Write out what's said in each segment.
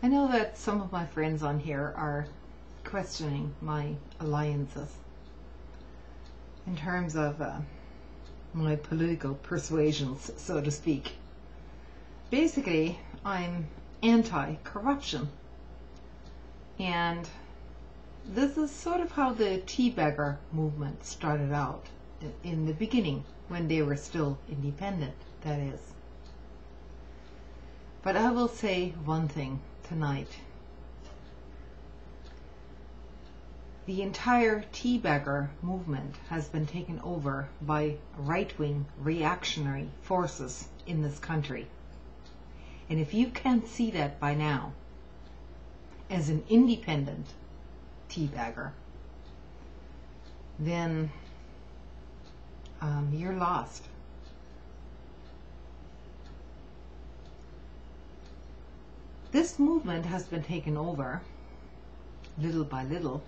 I know that some of my friends on here are questioning my alliances in terms of my political persuasions, so to speak. Basically, I'm anti-corruption. And this is sort of how the teabagger movement started out in the beginning, when they were still independent, that is. But I will say one thing tonight. The entire teabagger movement has been taken over by right-wing reactionary forces in this country. And if you can't see that by now, as an independent teabagger, then you're lost. This movement has been taken over, little by little,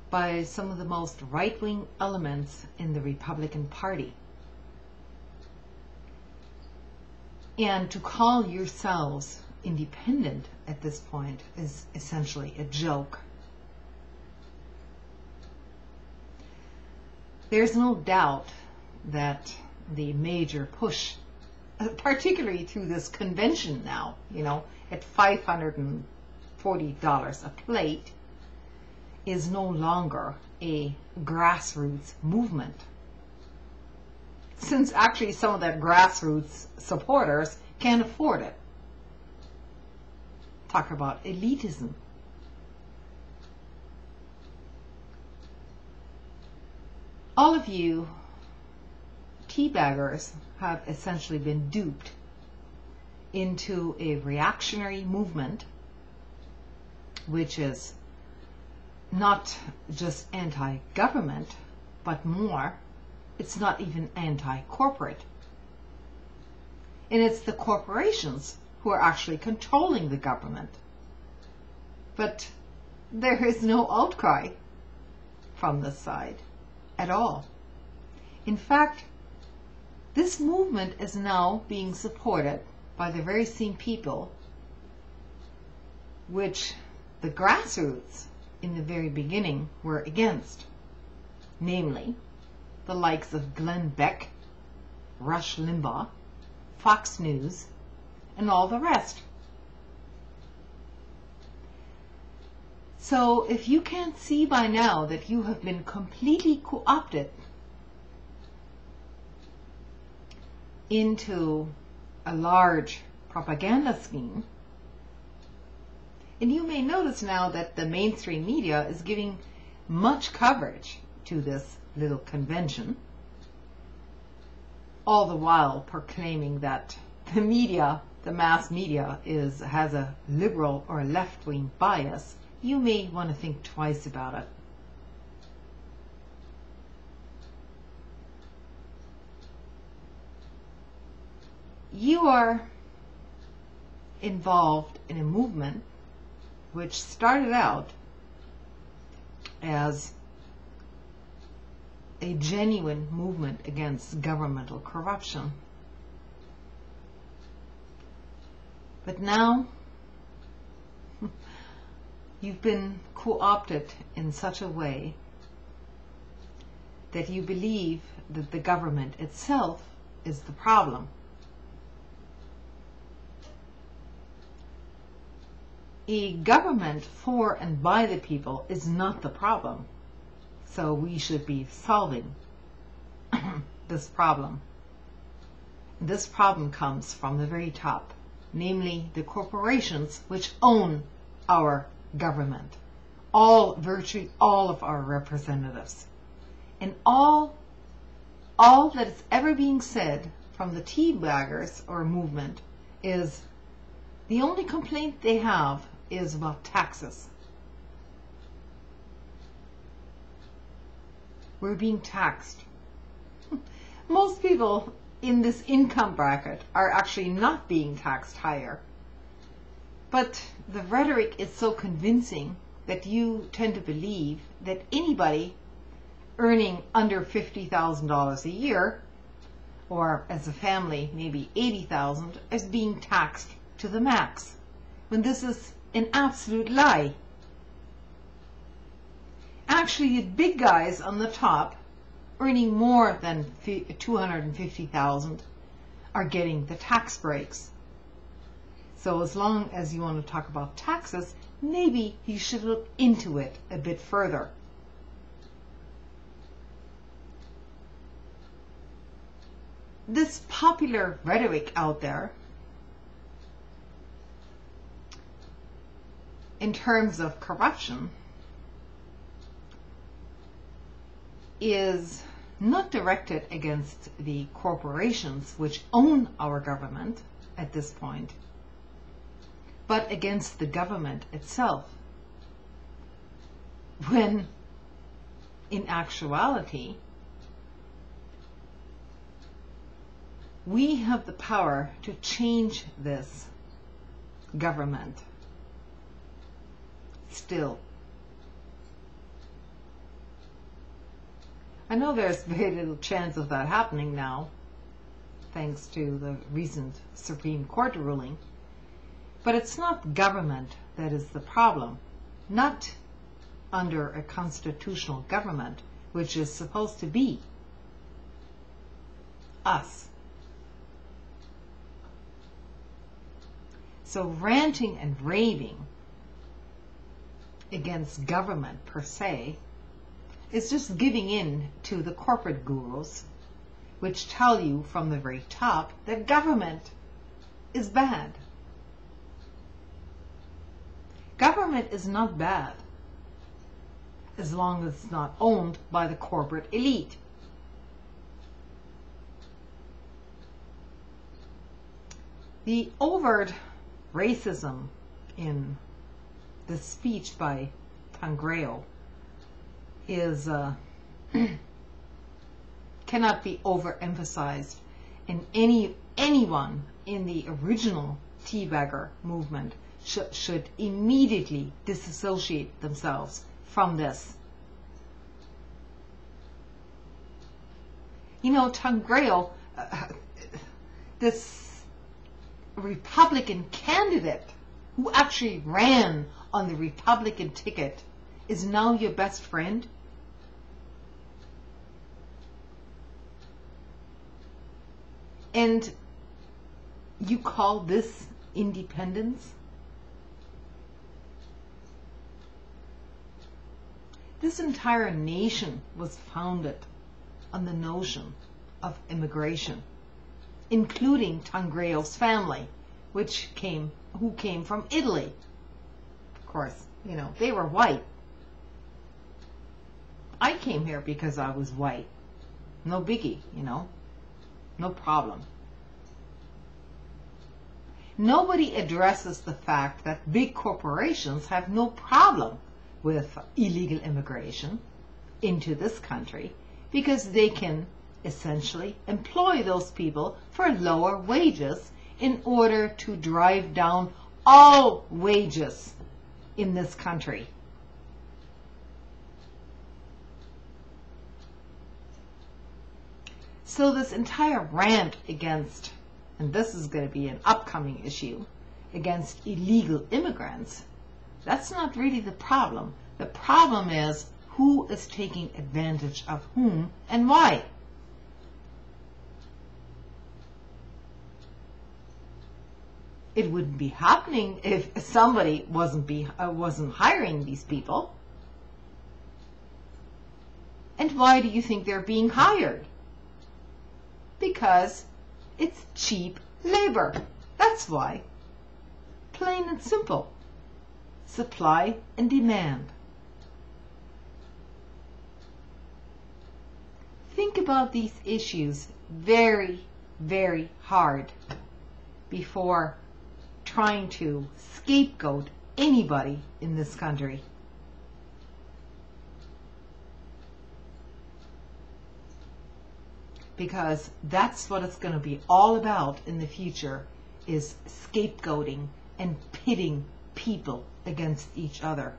by some of the most right-wing elements in the Republican Party. And to call yourselves independent at this point is essentially a joke. There's no doubt that the major push, particularly through this convention now, at $540 a plate, is no longer a grassroots movement. Since actually some of that grassroots supporters can't afford it. Talk about elitism. All of you teabaggers have essentially been duped into a reactionary movement, which is not just anti-government, but more, it's not even anti-corporate. And it's the corporations who are actually controlling the government. But there is no outcry from this side at all. In fact, this movement is now being supported by the very same people which the grassroots in the very beginning were against, namely the likes of Glenn Beck, Rush Limbaugh, Fox News, and all the rest. So if you can't see by now that you have been completely co-opted into a large propaganda scheme, and you may notice now that the mainstream media is giving much coverage to this little convention, all the while proclaiming that the media, the mass media, has a liberal or left-wing bias, you may want to think twice about it. You are involved in a movement which started out as a genuine movement against governmental corruption. But now you've been co-opted in such a way that you believe that the government itself is the problem. A government for and by the people is not the problem. So we should be solving this problem. This problem comes from the very top, namely the corporations which own our government, virtually all of our representatives. And all that is ever being said from the teabaggers or movement is the only complaint they have is about taxes. We're being taxed. Most people in this income bracket are actually not being taxed higher. But the rhetoric is so convincing that you tend to believe that anybody earning under $50,000 a year, or as a family maybe $80,000, is being taxed to the max, when this is an absolute lie. Actually, the big guys on the top, earning more than $250,000, are getting the tax breaks. So as long as you want to talk about taxes, maybe you should look into it a bit further. This popular rhetoric out there in terms of corruption is not directed against the corporations which own our government at this point, but against the government itself, when in actuality we have the power to change this government still. I know there's very little chance of that happening now, thanks to the recent Supreme Court ruling. But it's not government that is the problem, not under a constitutional government, which is supposed to be us. So ranting and raving against government per se is just giving in to the corporate gurus, which tell you from the very top that government is bad. Government is not bad as long as it's not owned by the corporate elite. The overt racism in the speech by Tangreo is cannot be overemphasized, and anyone in the original teabagger movement should immediately disassociate themselves from this. You know, Tangreo, this Republican candidate who actually ran on the Republican ticket, is now your best friend? And you call this independence? This entire nation was founded on the notion of immigration, including Tangreo's family, who came from Italy. Of course, you know, they were white. I came here because I was white. No biggie, you know. No problem. Nobody addresses the fact that big corporations have no problem with illegal immigration into this country because they can essentially employ those people for lower wages in order to drive down all wages in this country. So this entire rant against, and this is going to be an upcoming issue, against illegal immigrants, that's not really the problem. The problem is who is taking advantage of whom and why. It wouldn't be happening if somebody wasn't hiring these people. And why do you think they're being hired? Because it's cheap labor. That's why. Plain and simple. Supply and demand. Think about these issues very, very hard before trying to scapegoat anybody in this country. Because that's what it's going to be all about in the future, is scapegoating and pitting people against each other.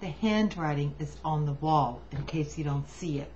The handwriting is on the wall in case you don't see it.